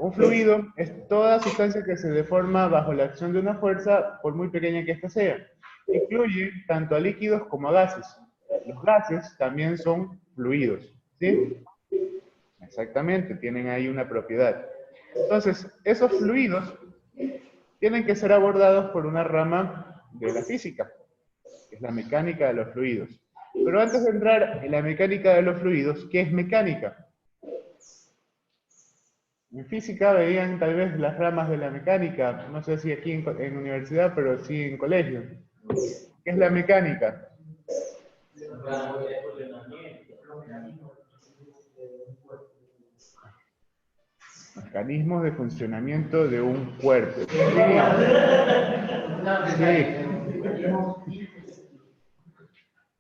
un fluido es toda sustancia que se deforma bajo la acción de una fuerza, por muy pequeña que ésta sea. Incluye tanto a líquidos como a gases. Los gases también son fluidos, ¿sí? Exactamente, tienen ahí una propiedad. Entonces, esos fluidos tienen que ser abordados por una rama de la física, que es la mecánica de los fluidos. Pero antes de entrar en la mecánica de los fluidos, ¿qué es mecánica? En física veían tal vez las ramas de la mecánica, no sé si aquí en universidad, pero sí en colegio. ¿Qué es la mecánica? Mecanismos de funcionamiento de un cuerpo. Sí.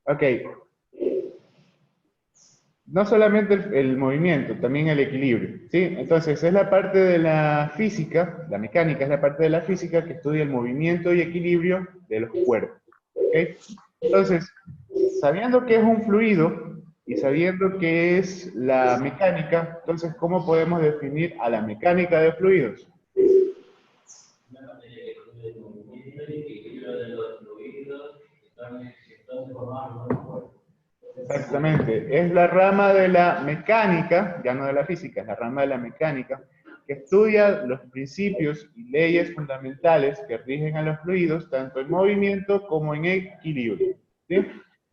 Ok. No solamente el movimiento, también el equilibrio, ¿sí? Entonces, es la parte de la física, la mecánica es la parte de la física que estudia el movimiento y equilibrio de los cuerpos, ¿ok? Entonces, sabiendo que es un fluido y sabiendo que es la mecánica, entonces, ¿cómo podemos definir a la mecánica de fluidos? Exactamente, es la rama de la mecánica, ya no de la física, es la rama de la mecánica, que estudia los principios y leyes fundamentales que rigen a los fluidos, tanto en movimiento como en equilibrio, ¿sí?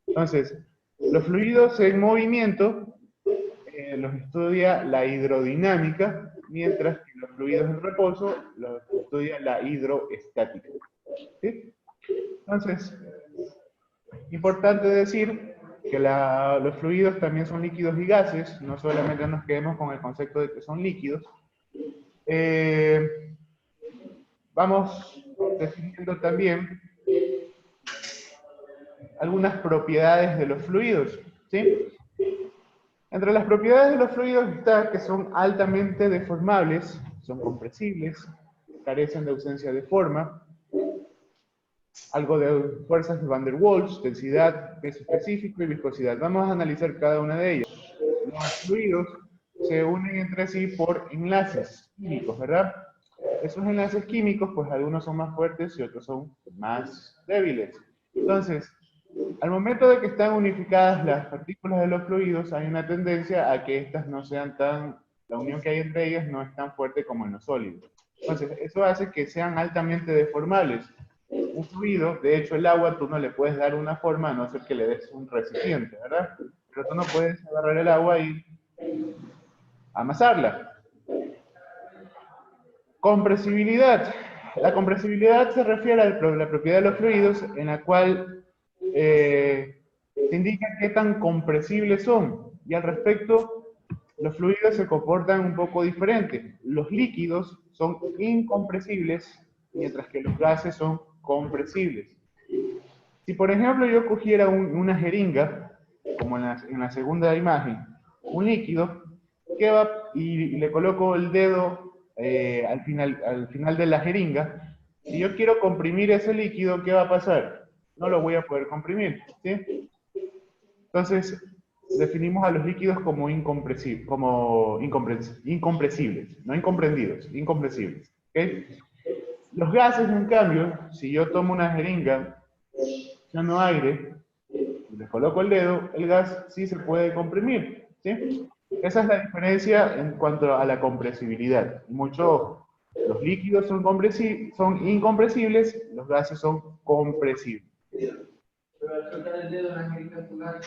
Entonces, los fluidos en movimiento los estudia la hidrodinámica, mientras que los fluidos en reposo los estudia la hidroestática, ¿sí? Entonces, importante decir que los fluidos también son líquidos y gases, no solamente nos quedemos con el concepto de que son líquidos. Vamos definiendo también algunas propiedades de los fluidos, ¿sí? Entre las propiedades de los fluidos está que son altamente deformables, son compresibles, carecen de ausencia de forma, algo de fuerzas de Van der Waals, densidad, peso específico y viscosidad. Vamos a analizar cada una de ellas. Los fluidos se unen entre sí por enlaces químicos, ¿verdad? Esos enlaces químicos, pues algunos son más fuertes y otros son más débiles. Entonces, al momento de que están unificadas las partículas de los fluidos, hay una tendencia a que estas no sean tan, la unión que hay entre ellas no es tan fuerte como en los sólidos. Entonces, eso hace que sean altamente deformables. Un fluido, de hecho el agua, tú no le puedes dar una forma a no ser que le des un recipiente, ¿verdad? Pero tú no puedes agarrar el agua y amasarla. Compresibilidad. La compresibilidad se refiere a la propiedad de los fluidos en la cual se indica qué tan compresibles son. Y al respecto, los fluidos se comportan un poco diferente. Los líquidos son incompresibles, mientras que los gases son compresibles. Si por ejemplo yo cogiera una jeringa, como en la segunda imagen, un líquido, y le coloco el dedo al final de la jeringa, si yo quiero comprimir ese líquido, ¿qué va a pasar? No lo voy a poder comprimir, ¿sí? Entonces, definimos a los líquidos como incompresibles, no incomprendidos, incompresibles, ¿ok? Los gases, en cambio, si yo tomo una jeringa, no aire, y le coloco el dedo, el gas sí se puede comprimir, ¿sí? Esa es la diferencia en cuanto a la compresibilidad. Mucho ojo, los líquidos son incompresibles, los gases son compresibles. Pero al soltar el dedo en la jeringa tubular,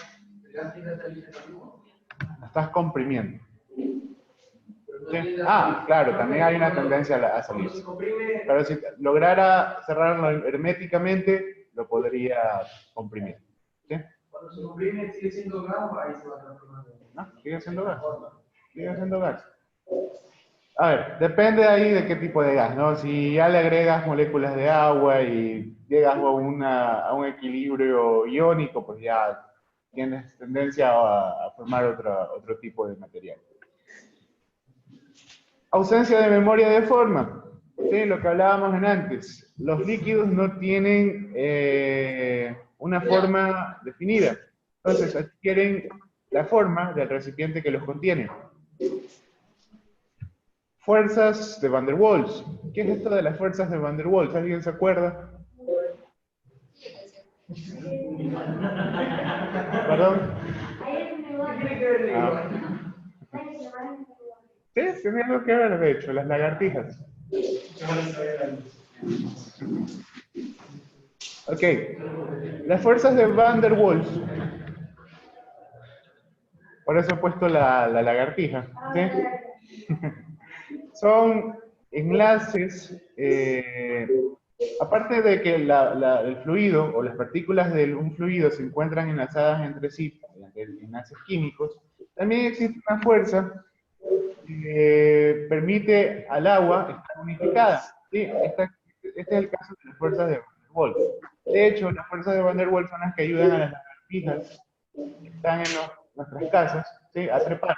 el gas tiene que salir del mismo. La estás comprimiendo. ¿Sí? Ah, claro, también hay una tendencia a salir. Pero si lograra cerrarlo herméticamente, lo podría comprimir. ¿Sí? Cuando se comprime, sigue siendo gas o ahí se va transformando. No, sigue siendo gas. Sigue siendo gas. A ver, depende ahí de qué tipo de gas, ¿no? Si ya le agregas moléculas de agua y llegas a un equilibrio iónico, pues ya tienes tendencia a formar otro tipo de material. Ausencia de memoria de forma. Sí, lo que hablábamos en antes. Los líquidos no tienen una forma definida. Entonces adquieren la forma del recipiente que los contiene. Fuerzas de Van der Waals. ¿Qué es esto de las fuerzas de Van der Waals? ¿Alguien se acuerda? ¿Perdón? Ah. Sí, tiene algo que ver, de hecho, las lagartijas. Ok. Las fuerzas de Van der Waals. Por eso he puesto la lagartija. ¿Sí? Son enlaces, aparte de que el fluido o las partículas de un fluido se encuentran enlazadas entre sí, enlaces químicos, también existe una fuerza que permite al agua estar unificada. ¿Sí? Este es el caso de las fuerzas de Van der Waals. De hecho, las fuerzas de Van der Waals son las que ayudan a las lagartijas que están en nuestras casas, ¿sí? A trepar.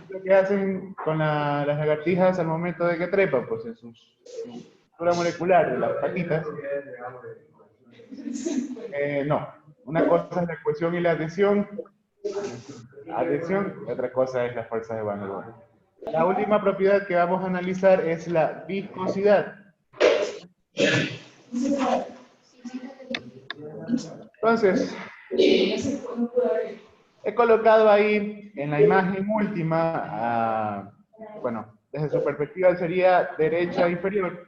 Lo que hacen con las lagartijas al momento de que trepan, pues en su estructura molecular de las patitas. No, una cosa es la cohesión y la adhesión, y otra cosa es la fuerza de Van der Waals. La última propiedad que vamos a analizar es la viscosidad. Entonces, he colocado ahí en la imagen última, bueno, desde su perspectiva sería derecha inferior,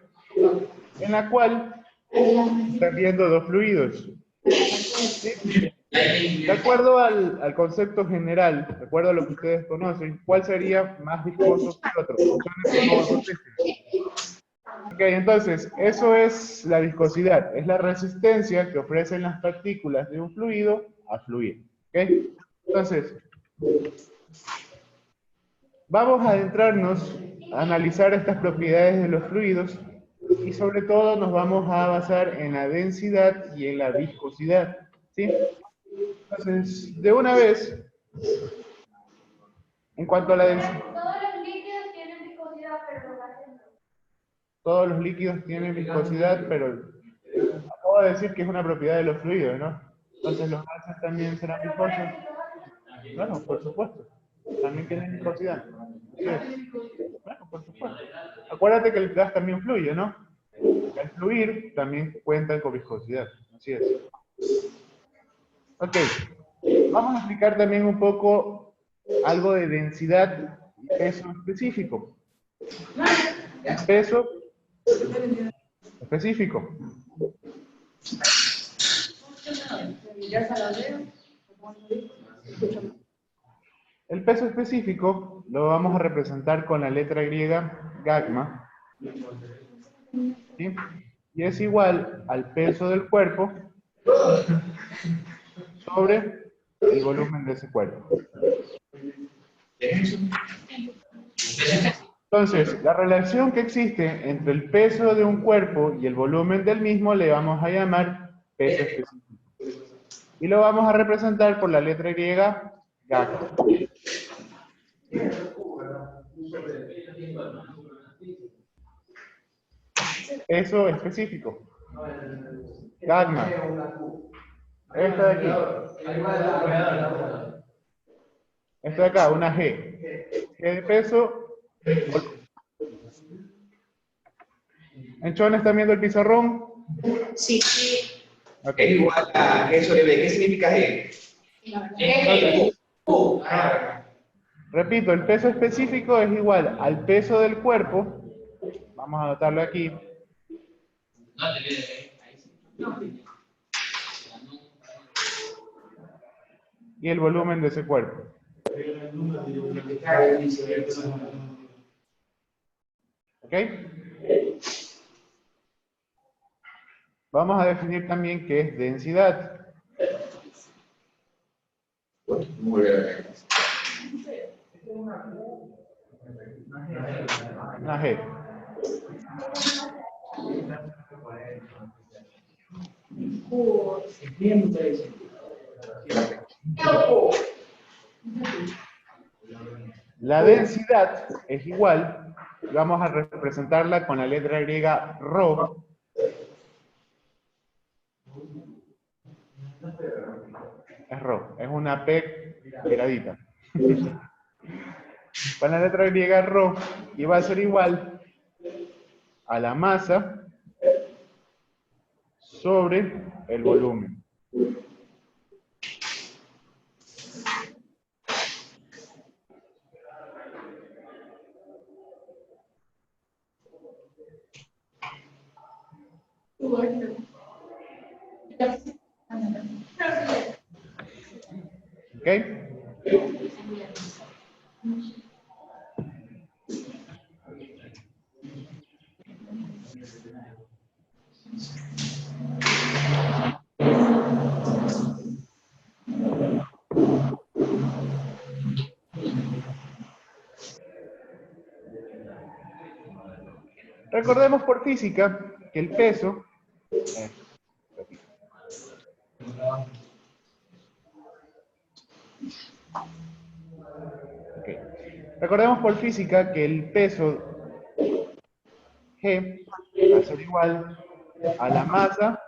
en la cual están viendo dos fluidos. ¿Sí? De acuerdo al concepto general, de acuerdo a lo que ustedes conocen, ¿cuál sería más viscoso que el otro? Ok, entonces, eso es la viscosidad, es la resistencia que ofrecen las partículas de un fluido a fluir. ¿Ok? Entonces, vamos a adentrarnos a analizar estas propiedades de los fluidos y sobre todo nos vamos a basar en la densidad y en la viscosidad. ¿Sí? Entonces, de una vez, en cuanto a la densidad... Todos los líquidos tienen viscosidad, pero los gases no. Todos los líquidos tienen viscosidad, pero acabo de decir que es una propiedad de los fluidos, ¿no? Entonces, ¿los gases también serán viscosos? Bueno, por supuesto. También tienen viscosidad. Así es. Bueno, por supuesto. Acuérdate que el gas también fluye, ¿no? Al fluir también cuenta con viscosidad. Así es. Ok. Vamos a explicar también un poco algo de densidad y peso específico. Peso específico. El peso específico lo vamos a representar con la letra griega gamma, ¿sí? Y es igual al peso del cuerpo sobre el volumen de ese cuerpo. Entonces, la relación que existe entre el peso de un cuerpo y el volumen del mismo le vamos a llamar peso específico. Y lo vamos a representar por la letra griega gamma. Peso específico. Gamma. Esta de aquí. Esta de acá, una G. G de peso. ¿Enchones están viendo el pizarrón? Sí. Okay. Es igual a G sobre B. ¿Qué significa G? Entonces, repito, el peso específico es igual al peso del cuerpo. Vamos a anotarlo aquí. Y el volumen de ese cuerpo. ¿Ok? Vamos a definir también qué es densidad. Una G. La densidad es igual, vamos a representarla con la letra griega ρ. Es ρ, es una P tiradita. con la letra griega rho, y va a ser igual a la masa sobre el volumen. ¿Ok? Recordemos por física que el peso... ok. Recordemos por física que el peso G va a ser igual a la masa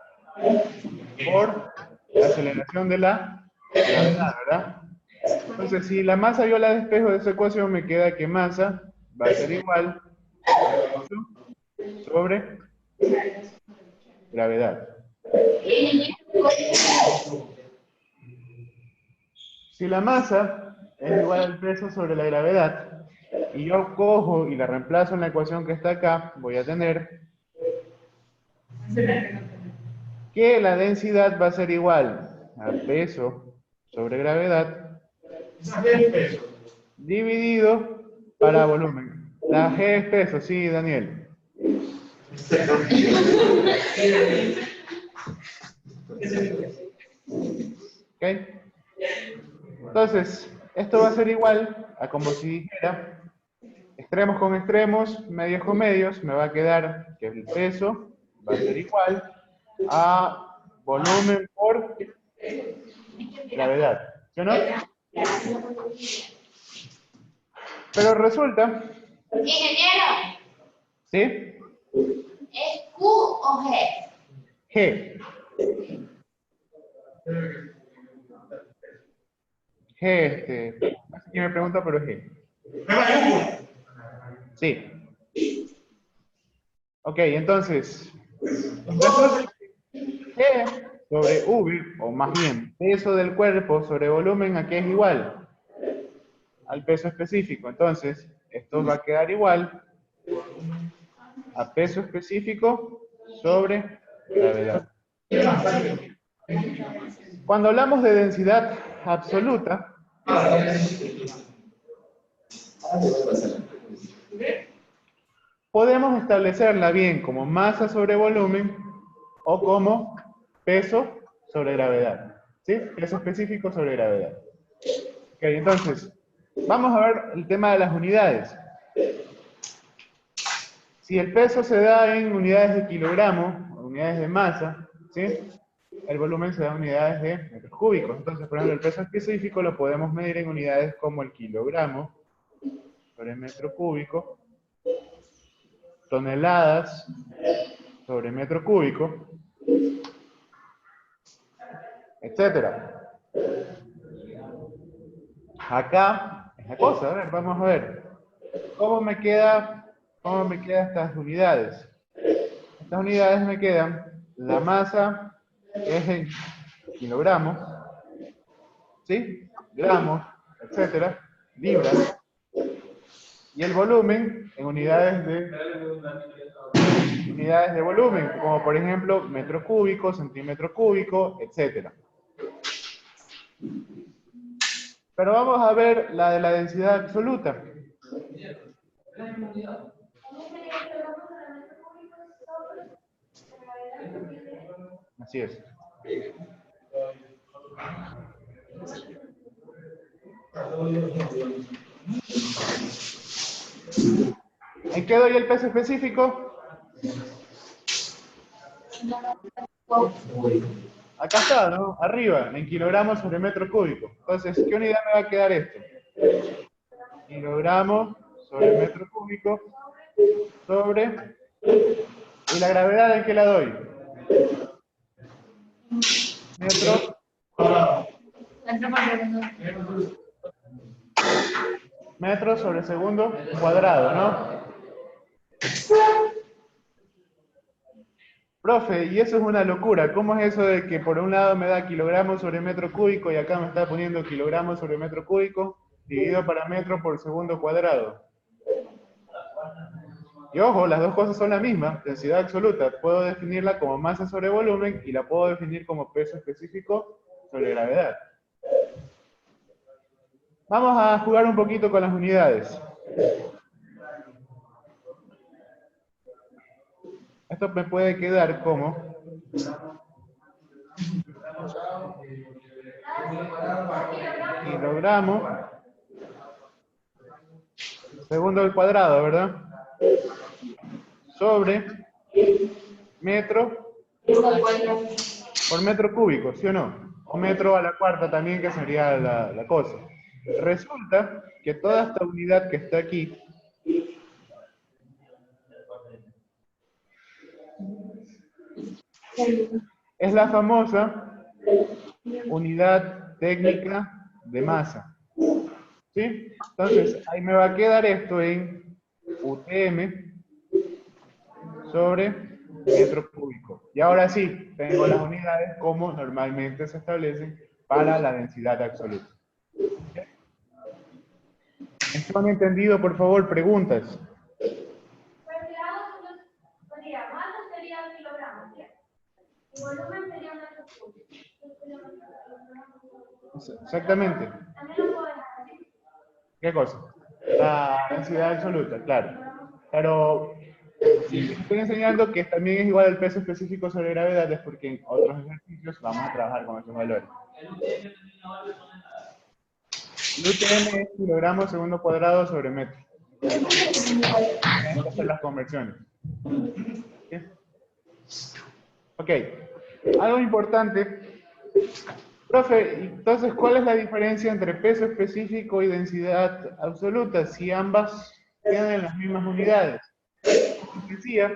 por la aceleración de la gravedad, ¿verdad? Entonces, si la masa yo la despejo de esa ecuación, me queda que masa va a ser igual a peso sobre gravedad. Si la masa es igual al peso sobre la gravedad, y yo cojo y la reemplazo en la ecuación que está acá, voy a tener que la densidad va a ser igual a peso sobre gravedad dividido para volumen. La G es peso, sí, Daniel. ¿Ok? Entonces, esto va a ser igual a como si dijera extremos con extremos, medios con medios, me va a quedar que el peso va a ser igual a volumen por gravedad, ¿sí o no? Pero resulta... Ingeniero, ¿sí? ¿es Q o G? G. G, aquí me pregunta, pero es G. Sí. Ok, entonces, resulta que G sobre V, o más bien, peso del cuerpo sobre volumen, ¿a qué es igual? Al peso específico. Entonces, esto va a quedar igual a peso específico sobre gravedad. Cuando hablamos de densidad absoluta, podemos establecerla bien como masa sobre volumen o como peso sobre gravedad. ¿Sí? Peso específico sobre gravedad. Ok, entonces, vamos a ver el tema de las unidades. Si el peso se da en unidades de kilogramo, unidades de masa, ¿sí? El volumen se da en unidades de metros cúbicos. Entonces, por ejemplo, el peso específico lo podemos medir en unidades como el kilogramo sobre metro cúbico, toneladas sobre metro cúbico, etcétera. Acá es la cosa, a ver, vamos a ver. ¿Cómo me quedan estas unidades? Estas unidades me quedan, la masa es en kilogramos, ¿sí? Gramos, etcétera, libras, y el volumen en unidades de volumen, como por ejemplo metro cúbico, centímetro cúbico, etcétera. Pero vamos a ver la de la densidad absoluta. Así es. ¿En qué doy el peso específico? Acá está, ¿no? Arriba, en kilogramos sobre metro cúbico. Entonces, ¿qué unidad me va a quedar esto? Kilogramos sobre metro cúbico sobre... ¿Y la gravedad en qué la doy? Metro. metros sobre segundo cuadrado, ¿no? Profe, y eso es una locura. ¿Cómo es eso de que por un lado me da kilogramos sobre metro cúbico y acá me está poniendo kilogramos sobre metro cúbico dividido para metro por segundo cuadrado? Y ojo, las dos cosas son la misma, densidad absoluta. Puedo definirla como masa sobre volumen y la puedo definir como peso específico sobre gravedad. Vamos a jugar un poquito con las unidades. Esto me puede quedar como kilogramo segundo al cuadrado, ¿verdad? Sobre metro por metro cúbico, ¿sí o no? O metro a la cuarta también, que sería la cosa. Resulta que toda esta unidad que está aquí es la famosa unidad técnica de masa. ¿Sí? Entonces, ahí me va a quedar esto en UTM sobre metro cúbico. Y ahora sí, tengo las unidades como normalmente se establecen para la densidad absoluta. ¿Esto han entendido? Por favor, preguntas. Sería masa sería kilogramos, ¿cierto? Y volumen sería metros cúbicos. Exactamente. También lo puedo dejar así. ¿Qué cosa? La densidad absoluta, claro. Pero si estoy enseñando que también es igual al peso específico sobre gravedad, es porque en otros ejercicios vamos a trabajar con esos valores. El UTM es kilogramos segundo cuadrado sobre metro. Tienes que hacer las conversiones. ¿Sí? Ok. Algo importante. Profe, entonces, ¿cuál es la diferencia entre peso específico y densidad absoluta si ambas tienen las mismas unidades? Como decía,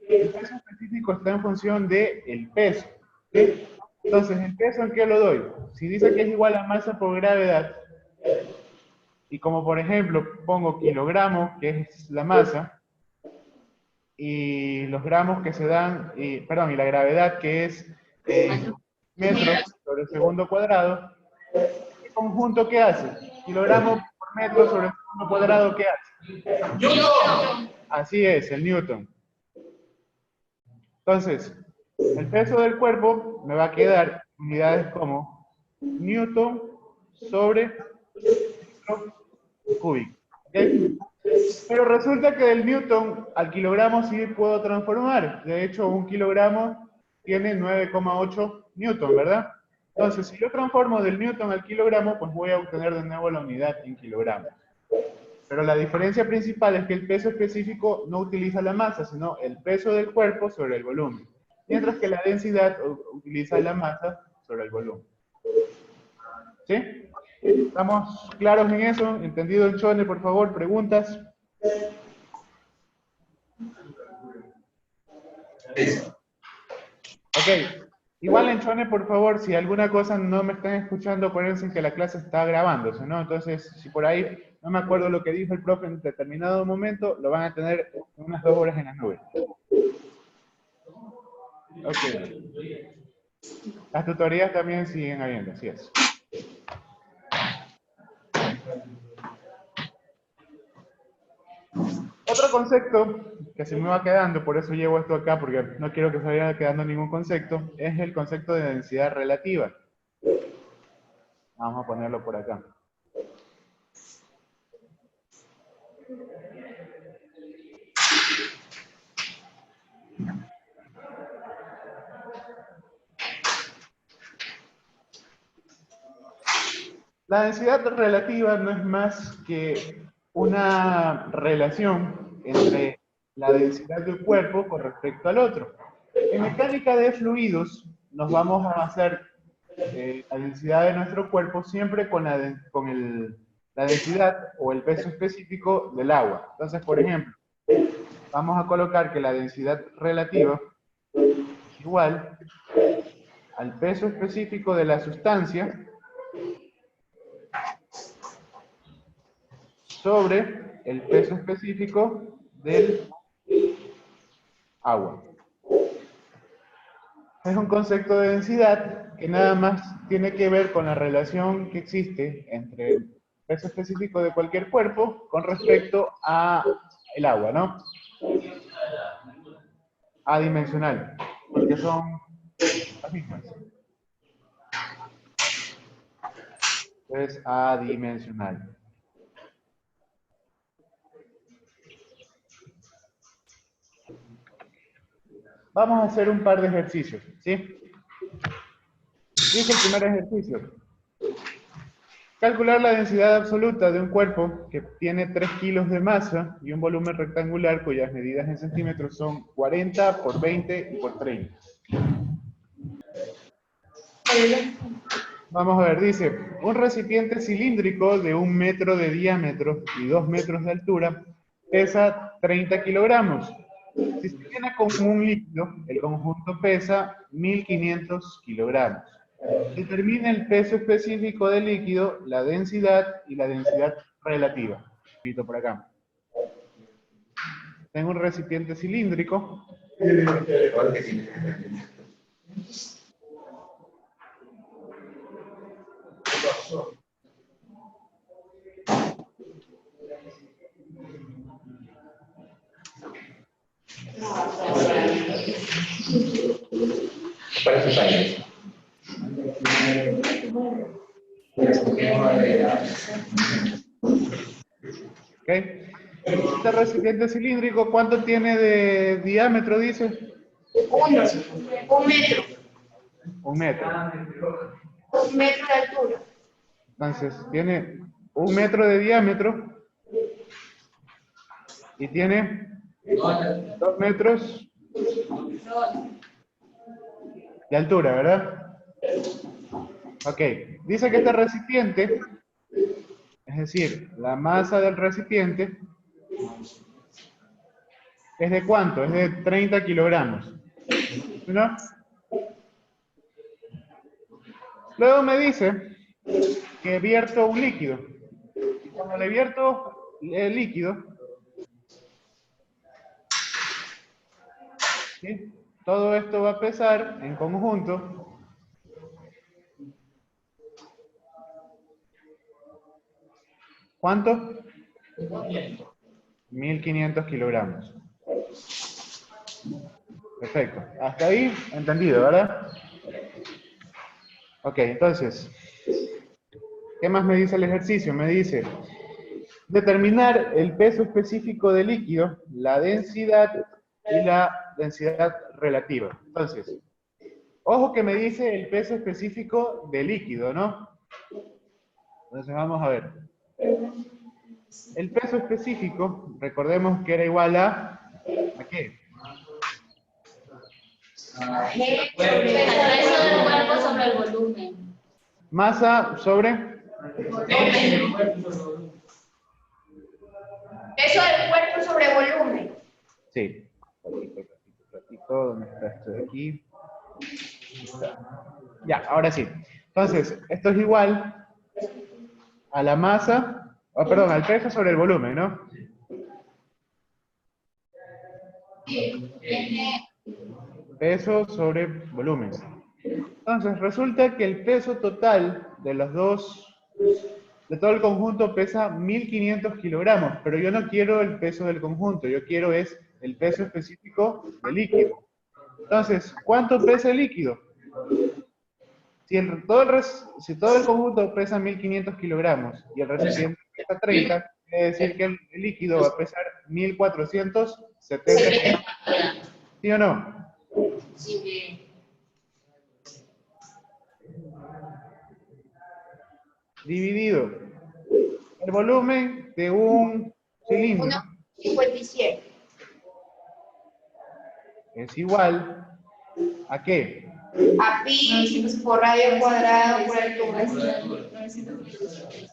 el peso específico está en función del peso. ¿Sí? Entonces, ¿el peso en qué lo doy? Si dice que es igual a masa por gravedad, y como por ejemplo pongo kilogramos, que es la masa, y los gramos que se dan, y la gravedad que es metros sobre segundo cuadrado, ¿qué conjunto qué hace? Kilogramos por metro sobre segundo cuadrado, ¿qué hace? Newton. Así es, el Newton. Entonces, el peso del cuerpo me va a quedar unidades como Newton sobre metro cúbico. ¿Okay? Pero resulta que del Newton al kilogramo sí puedo transformar. De hecho, un kilogramo tiene 9,8 Newton, ¿verdad? Entonces, si yo transformo del Newton al kilogramo, pues voy a obtener de nuevo la unidad en kilogramos. Pero la diferencia principal es que el peso específico no utiliza la masa, sino el peso del cuerpo sobre el volumen. Mientras que la densidad utiliza la masa sobre el volumen. ¿Sí? ¿Estamos claros en eso? ¿Entendido en Chone, por favor? ¿Preguntas? Ok. Igual en Chone, por favor, si alguna cosa no me están escuchando, acuérdense que la clase está grabándose, ¿no? Entonces, si por ahí no me acuerdo lo que dijo el profe en determinado momento, lo van a tener en unas 2 horas en la nube. Ok. Las tutorías también siguen habiendo, así es. Otro concepto que se me va quedando, por eso llevo esto acá, porque no quiero que se vaya quedando ningún concepto, es el concepto de densidad relativa. Vamos a ponerlo por acá. La densidad relativa no es más que una relación entre la densidad del cuerpo con respecto al otro. En mecánica de fluidos nos vamos a basar la densidad de nuestro cuerpo siempre con la densidad o el peso específico del agua. Entonces, por ejemplo, vamos a colocar que la densidad relativa es igual al peso específico de la sustancia sobre el peso específico del agua. Es un concepto de densidad que nada más tiene que ver con la relación que existe entre el peso específico de cualquier cuerpo con respecto a el agua, ¿no? Adimensional, porque son las mismas. Es adimensional. Vamos a hacer un par de ejercicios, ¿sí? Dice el primer ejercicio. Calcular la densidad absoluta de un cuerpo que tiene 3 kilos de masa y un volumen rectangular cuyas medidas en centímetros son 40 por 20 y por 30. Vamos a ver, dice, un recipiente cilíndrico de 1 metro de diámetro y 2 metros de altura pesa 30 kilogramos. Si se llena con un líquido, el conjunto pesa 1500 kilogramos. Determina el peso específico del líquido, la densidad y la densidad relativa. Escrito por acá. Tengo un recipiente cilíndrico. ¿Cuál es su país? ¿Ok? Este recipiente cilíndrico, ¿cuánto tiene de diámetro, dice? 1 metro. 1 metro. 2 metros de altura. Entonces, tiene 1 metro de diámetro y tiene 2 metros de altura, ¿verdad? Ok, dice que este recipiente, es decir, la masa del recipiente, ¿es de cuánto? Es de 30 kilogramos, ¿no? Luego me dice que vierto un líquido. Y cuando le vierto el líquido, ¿sí? Todo esto va a pesar en conjunto ¿cuánto? 1500 kilogramos. Perfecto. Hasta ahí, entendido, ¿verdad? Ok, entonces, ¿qué más me dice el ejercicio? Me dice, determinar el peso específico del líquido, la densidad y la densidad relativa. Entonces, ojo que me dice el peso específico del líquido, ¿no? Entonces vamos a ver. El peso específico, recordemos que era igual ¿a qué? G El peso del cuerpo sobre el volumen. Masa sobre peso del cuerpo sobre volumen. sí. Ratito, ¿dónde está esto de aquí? Ya, ahora sí. Entonces, esto es igual a la masa, perdón, al peso sobre el volumen, ¿no? Peso sobre volumen. Entonces, resulta que el peso total de los dos, de todo el conjunto pesa 1500 kilogramos, pero yo no quiero el peso del conjunto, yo quiero es el peso específico del líquido. Entonces, ¿cuánto pesa el líquido? Si todo el conjunto pesa 1500 kilogramos y el recipiente pesa 30, quiere decir que el líquido va a pesar 1470 kilogramos. ¿Sí o no? Sí. Dividido el volumen de un cilindro 1,57. es igual ¿a qué? A pi por radio cuadrado por altura.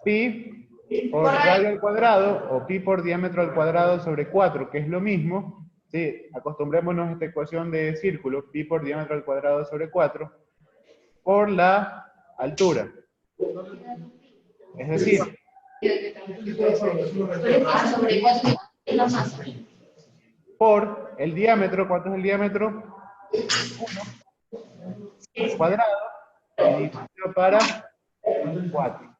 Pi por radio al cuadrado o pi por diámetro al cuadrado sobre 4, que es lo mismo. Sí, acostumbrémonos a esta ecuación de círculo, pi por diámetro al cuadrado sobre 4, por la altura. Es decir, Sobre 4 es la masa. Por el diámetro. ¿Cuánto es el diámetro? 1 cuadrado dividido para 4.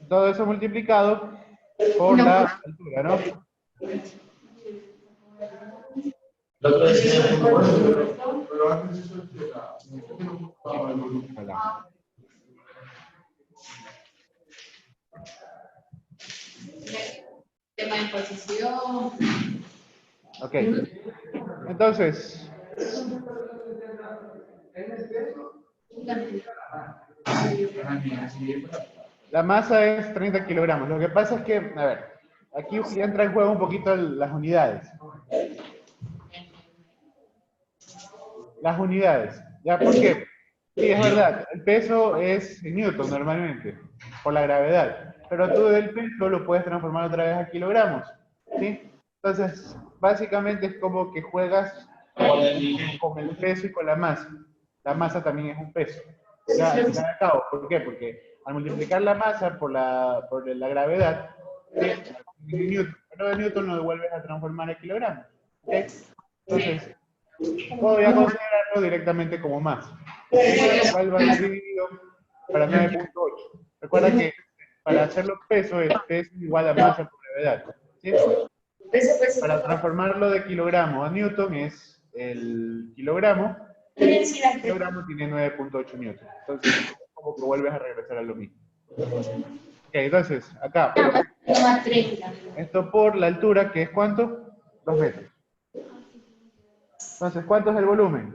Todo eso multiplicado por la altura, ¿no? Ojalá. Tema de posición. Ok. Entonces, la masa es 30 kilogramos. Lo que pasa es que, a ver, aquí entra en juego un poquito las unidades. Las unidades. ¿Ya? ¿Por qué? Sí, es verdad. El peso es en newton normalmente, por la gravedad. Pero tú del peso lo puedes transformar otra vez a kilogramos. ¿Sí? Entonces, básicamente es como que juegas con el peso y con la masa. La masa también es un peso. Ya, al fin y al cabo. ¿Por qué? Porque al multiplicar la masa por la gravedad, Newton, pero de Newton lo devuelves a transformar a kilogramos. ¿Ok? Entonces, voy a considerarlo directamente como masa. Lo cual va a ser dividido para 9.8. Recuerda que para hacerlo peso es peso igual a masa por gravedad. ¿Sí? Para transformarlo de kilogramo a newton es el kilogramo. El kilogramo tiene 9.8 newton. Entonces, como que vuelves a regresar a lo mismo. Ok, entonces, acá. Esto por la altura, que es ¿cuánto? 2 metros. Entonces, ¿cuánto es el volumen?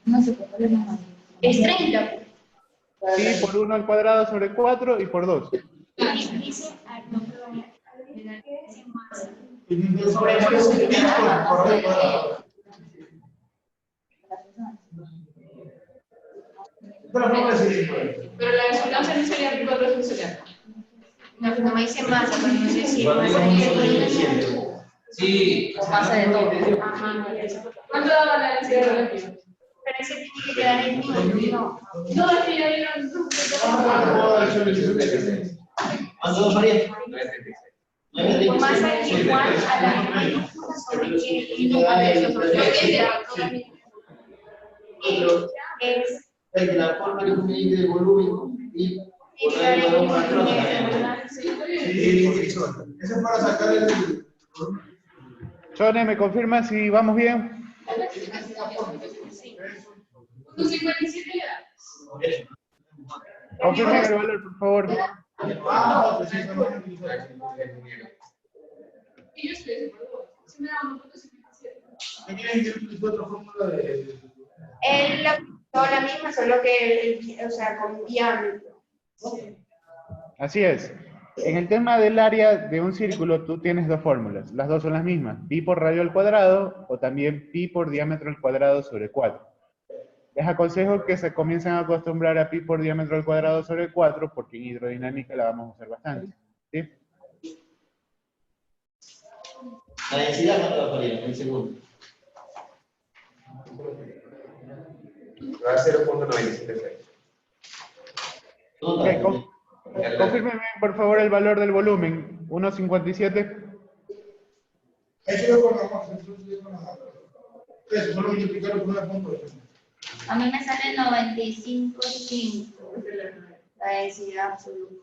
No sé por qué no. Es 30. Pi por 1 al cuadrado sobre 4 y por 2. Dice pero la resultante no sería pi por 2 sería. No me dice masa, pero no sé si masa es Sí. masa de todo. Ajá. ¿Cuánto daba la densidad relativa? Pero ese tiene que quedar en newton, no. No, es que ya vieron. ¿Cuánto, María? Masa es igual a la mayúscula sobre es La forma que me dice el volumen y eso es para sacar el. Chone, ¿me confirma si vamos bien? Confirmen el valor, por favor. él la usó la misma, solo que, o sea, con diámetro. Así es. En el tema del área de un círculo, tú tienes dos fórmulas. Las dos son las mismas. Pi por radio al cuadrado o también pi por diámetro al cuadrado sobre 4. Les aconsejo que se comiencen a acostumbrar a pi por diámetro al cuadrado sobre 4 porque en hidrodinámica la vamos a usar bastante. ¿Sí? La densidad no la varía en segundo. Va a 0.97. Ok, confírmeme por favor el valor del volumen. 1.57. A mí me sale 95.5 la densidad absoluta.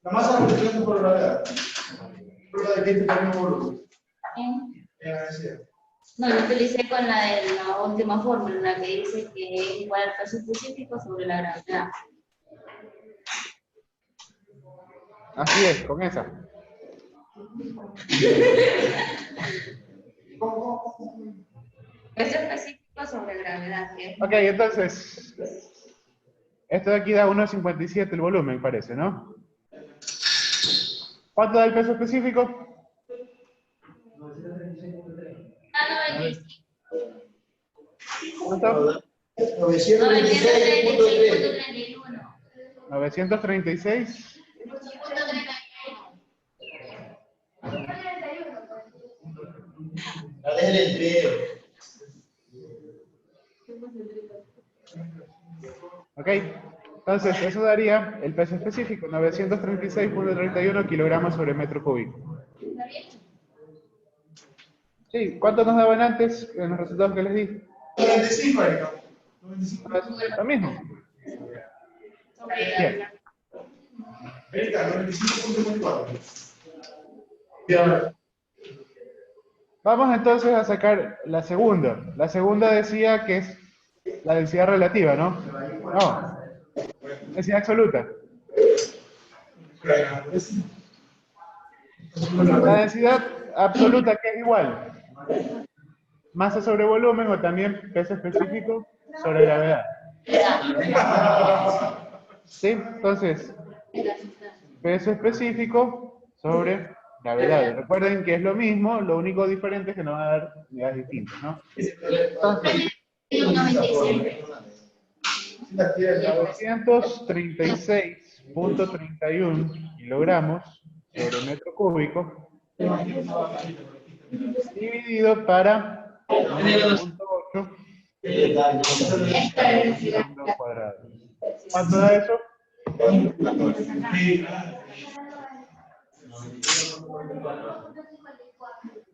La masa la multiplicamos por la gravedad. Por la de que tenemos volumen. No, yo utilicé con la de la última fórmula, la que dice que es igual al peso específico sobre la gravedad. Así es, con esa. Peso específico sobre gravedad. ¿Qué? Ok, entonces, esto de aquí da 1.57 el volumen, parece, ¿no? ¿Cuánto da el peso específico? 95. ¿Cuánto? 936.31. 936. La del entrego. Entonces, eso daría el peso específico, 936.31 kilogramos sobre metro cúbico. ¿Está bien? Sí, ¿cuánto nos daban antes en los resultados que les di? 95 ahí, ¿no? 95. Lo mismo. Bien. Ahí está, 95.4. Bien. Vamos entonces a sacar la segunda. La segunda decía que es la densidad relativa, ¿no? No. Densidad absoluta. La densidad absoluta, que es igual. Masa sobre volumen o también peso específico sobre gravedad. ¿Sí? Entonces, peso específico sobre gravedad. Recuerden que es lo mismo, lo único diferente es que nos va a dar unidades distintas, ¿no? Entonces, 236.31 kilogramos sobre metro cúbico dividido para 1.8 metros cuadrados. ¿Cuánto da eso?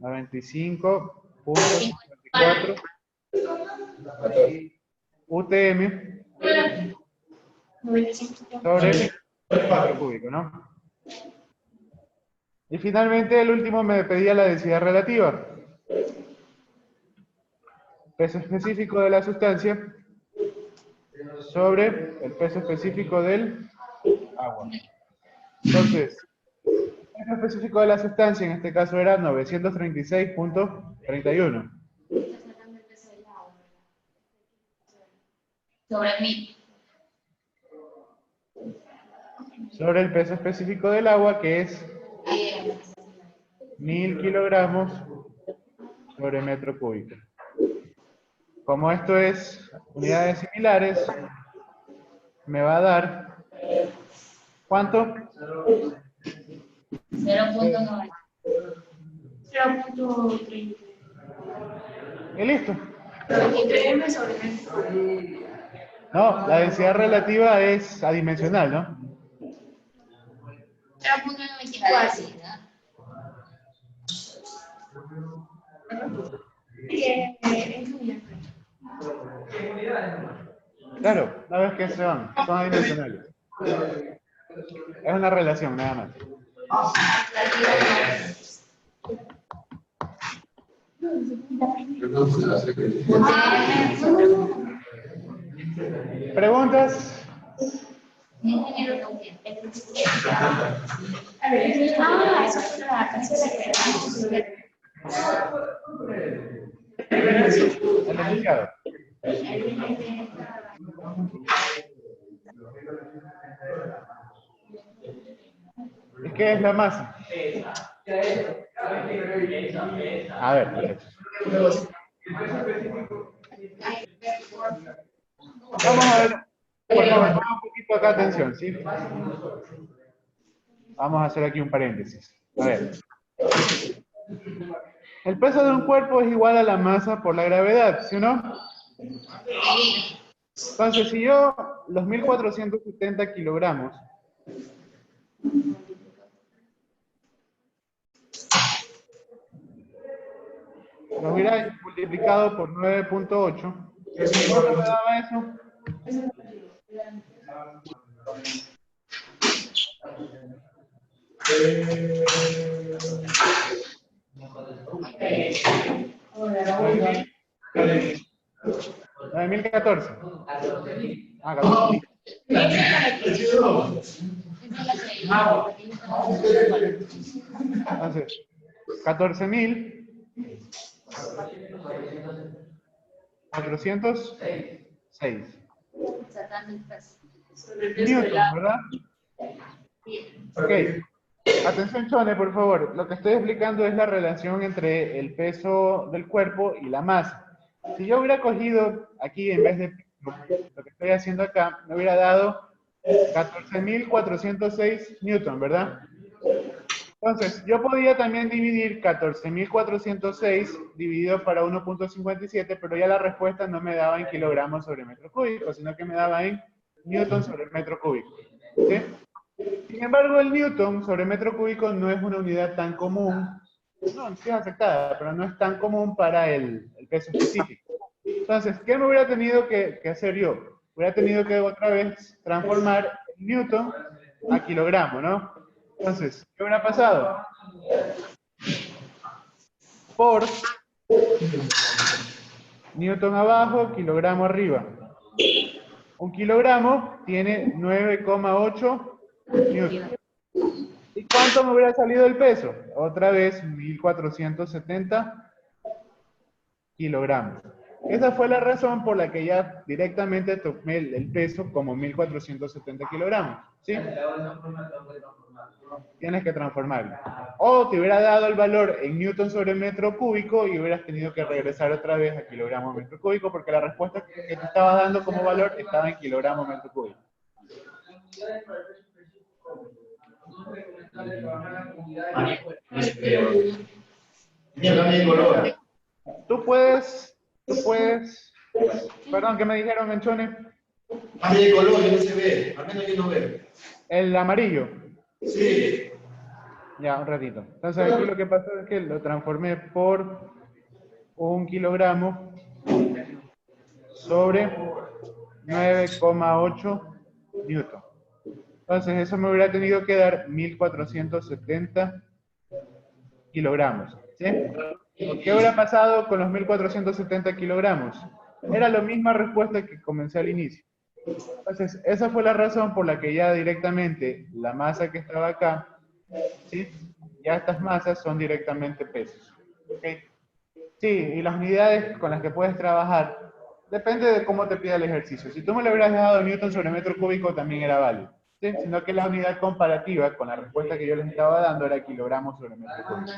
95.54 UTM sobre metro cúbico, ¿no? Y finalmente el último me pedía la densidad relativa. Peso específico de la sustancia sobre el peso específico del agua. Entonces, el peso específico de la sustancia en este caso era 936.31. Sobre 1000. Sobre el peso específico del agua, que es 1000 kilogramos sobre metro cúbico. Como esto es unidades similares, me va a dar, ¿cuánto? 0.90. 0.30. Y listo. UTM sobre metro. No, la densidad relativa es adimensional, ¿no? 0.94. Claro, una vez que son adimensionales. Es una relación, nada más. ¿Preguntas? A ver, eso fue la canción El enunciado. ¿Y qué es la masa? A ver, muchachos. Vamos a ver, por favor, pongan un poquito acá atención, ¿sí? Vamos a hacer aquí un paréntesis. A ver. El peso de un cuerpo es igual a la masa por la gravedad, ¿sí o no? Entonces, si yo los 1470 kilogramos los hubiera multiplicado por 9.8, ¿cuánto me daba eso? ¿9.014? Ah, 14.000. Entonces, 14.406 Newton, ¿verdad? Ok. Atención, Chone, por favor. Lo que estoy explicando es la relación entre el peso del cuerpo y la masa. Si yo hubiera cogido aquí en vez de lo que estoy haciendo acá, me hubiera dado 14.406 Newton, ¿verdad? Entonces, yo podía también dividir 14.406 dividido para 1.57, pero ya la respuesta no me daba en kilogramos sobre metro cúbico, sino que me daba en newton sobre metro cúbico. ¿Sí? Sin embargo, el newton sobre metro cúbico no es una unidad tan común, no, sí es aceptada, pero no es tan común para el peso específico. Entonces, ¿qué me hubiera tenido que hacer yo? Hubiera tenido que otra vez transformar el newton a kilogramo, ¿no? Entonces, ¿qué hubiera pasado? Por newton abajo, kilogramo arriba. Un kilogramo tiene 9,8 newton. ¿Y cuánto me hubiera salido el peso? Otra vez 1470 kilogramos. Esa fue la razón por la que ya directamente tomé el peso como 1470 kilogramos. ¿Sí? Tienes que transformarlo. O te hubiera dado el valor en newton sobre metro cúbico y hubieras tenido que regresar otra vez a kilogramo metro cúbico porque la respuesta que te estaba dando como valor estaba en kilogramo metro cúbico. Tú puedes, perdón, ¿qué me dijeron, Menchones? Cambia de color, que no se ve, al menos yo no veo. El amarillo. Sí. Ya, un ratito. Entonces aquí lo que pasó es que lo transformé por un kilogramo sobre 9,8 newton. Entonces eso me hubiera tenido que dar 1470 kilogramos. ¿Sí? ¿Qué hubiera pasado con los 1470 kilogramos? Era la misma respuesta que comencé al inicio. Entonces, esa fue la razón por la que ya directamente la masa que estaba acá, ¿sí? Ya estas masas son directamente pesos. ¿Okay? Sí, y las unidades con las que puedes trabajar, depende de cómo te pida el ejercicio. Si tú me lo hubieras dejado newton sobre metro cúbico, también era válido. ¿Sí? Sino que la unidad comparativa con la respuesta que yo les estaba dando era kilogramos sobre metro cúbico.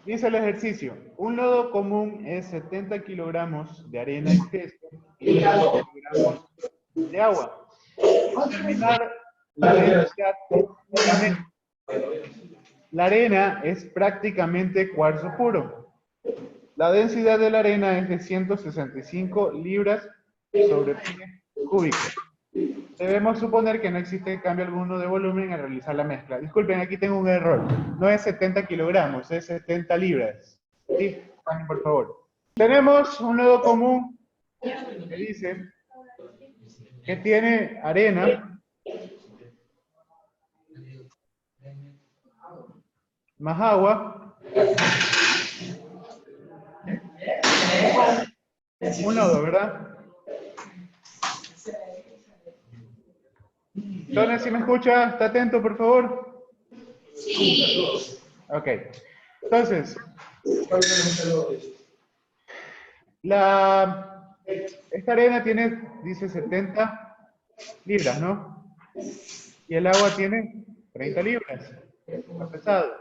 Dice el ejercicio, un lodo común es 70 kilogramos de arena espesa y 10 kilogramos de agua. Determinar la densidad de la arena. La arena es prácticamente cuarzo puro. La densidad de la arena es de 165 libras sobre pie cúbico. Debemos suponer que no existe cambio alguno de volumen al realizar la mezcla. Disculpen, aquí tengo un error. No es 70 kilogramos, es 70 libras. ¿Sí? Por favor. Tenemos un lodo común que dice que tiene arena más agua. Un lodo, ¿verdad? Entonces, si me escucha, está atento, por favor. Sí. Ok. Entonces, esta arena tiene, dice 70 libras, ¿no? Y el agua tiene 30 libras. Está pesado.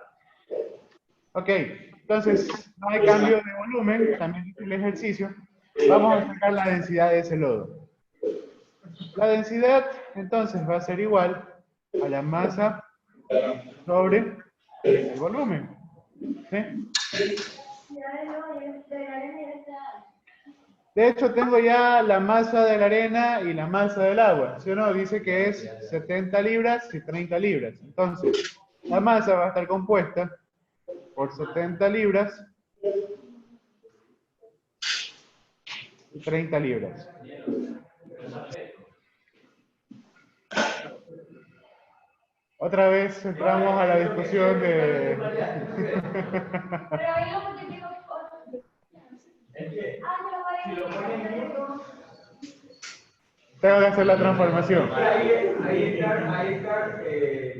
Ok. Entonces, no hay cambio de volumen, también dice el ejercicio. Vamos a sacar la densidad de ese lodo. La densidad, entonces, va a ser igual a la masa sobre el volumen. ¿Sí? De hecho, tengo ya la masa de la arena y la masa del agua. ¿Sí o no? Dice que es 70 libras y 30 libras. Entonces, la masa va a estar compuesta por 70 libras y 30 libras. Otra vez entramos a la discusión de... Pero ahí lo que digo, Tengo que hacer la transformación. Ahí está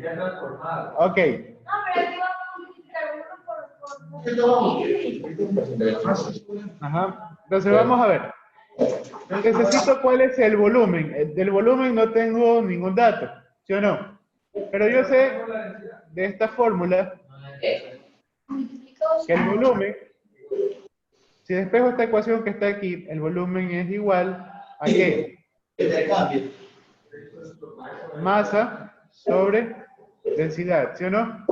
ya transformado. Ok. no, pero aquí vamos a multiplicar uno por... Ajá. Entonces vamos a ver. Necesito cuál es el volumen. Del volumen no tengo ningún dato, ¿sí o no? Pero yo sé de esta fórmula que el volumen, si despejo esta ecuación que está aquí, el volumen es igual a ¿qué? Masa sobre densidad, ¿sí o no?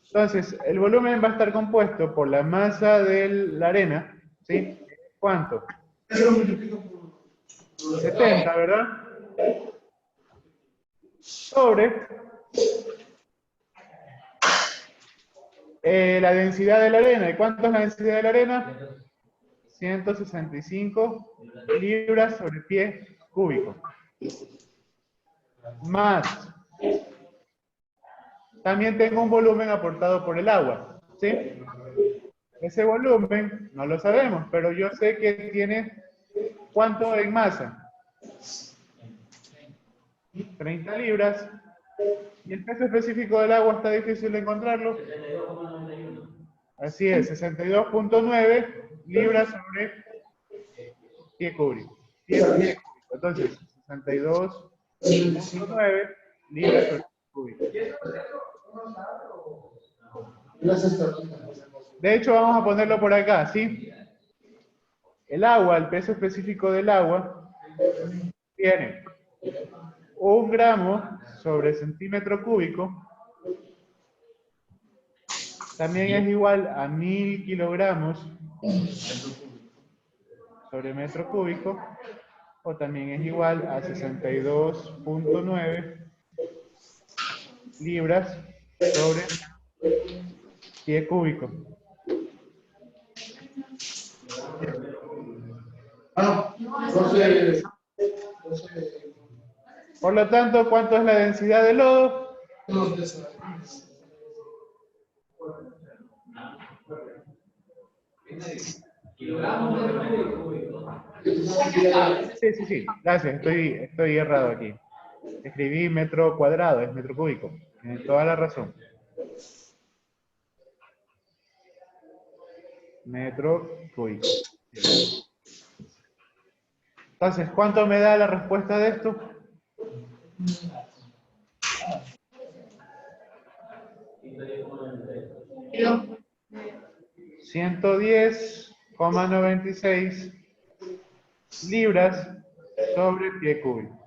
Entonces, el volumen va a estar compuesto por la masa de la arena, ¿sí? ¿Cuánto? 70, ¿verdad? Sobre la densidad de la arena. ¿Y cuánto es la densidad de la arena? 165 libras sobre pie cúbico. Más. También tengo un volumen aportado por el agua, ¿sí? Ese volumen no lo sabemos, pero yo sé que tiene ¿cuánto en masa? 30 libras. ¿Y el peso específico del agua está difícil de encontrarlo? Así es, 62.9 libras sobre pie cúbico. Pie cúbico. Entonces, 62.9 libras sobre pie cúbico. De hecho, vamos a ponerlo por acá, ¿sí? El agua, el peso específico del agua, tiene 1 gramo sobre centímetro cúbico, también es igual a 1000 kilogramos sobre metro cúbico, o también es igual a 62.9 libras sobre pie cúbico. Por lo tanto, ¿cuánto es la densidad del lodo? Sí. Gracias, estoy errado aquí. Escribí metro cuadrado, es metro cúbico. Tienen toda la razón. Metro cúbico. Entonces, ¿cuánto me da la respuesta de esto? Pero, 110,96 libras sobre pie cúbico.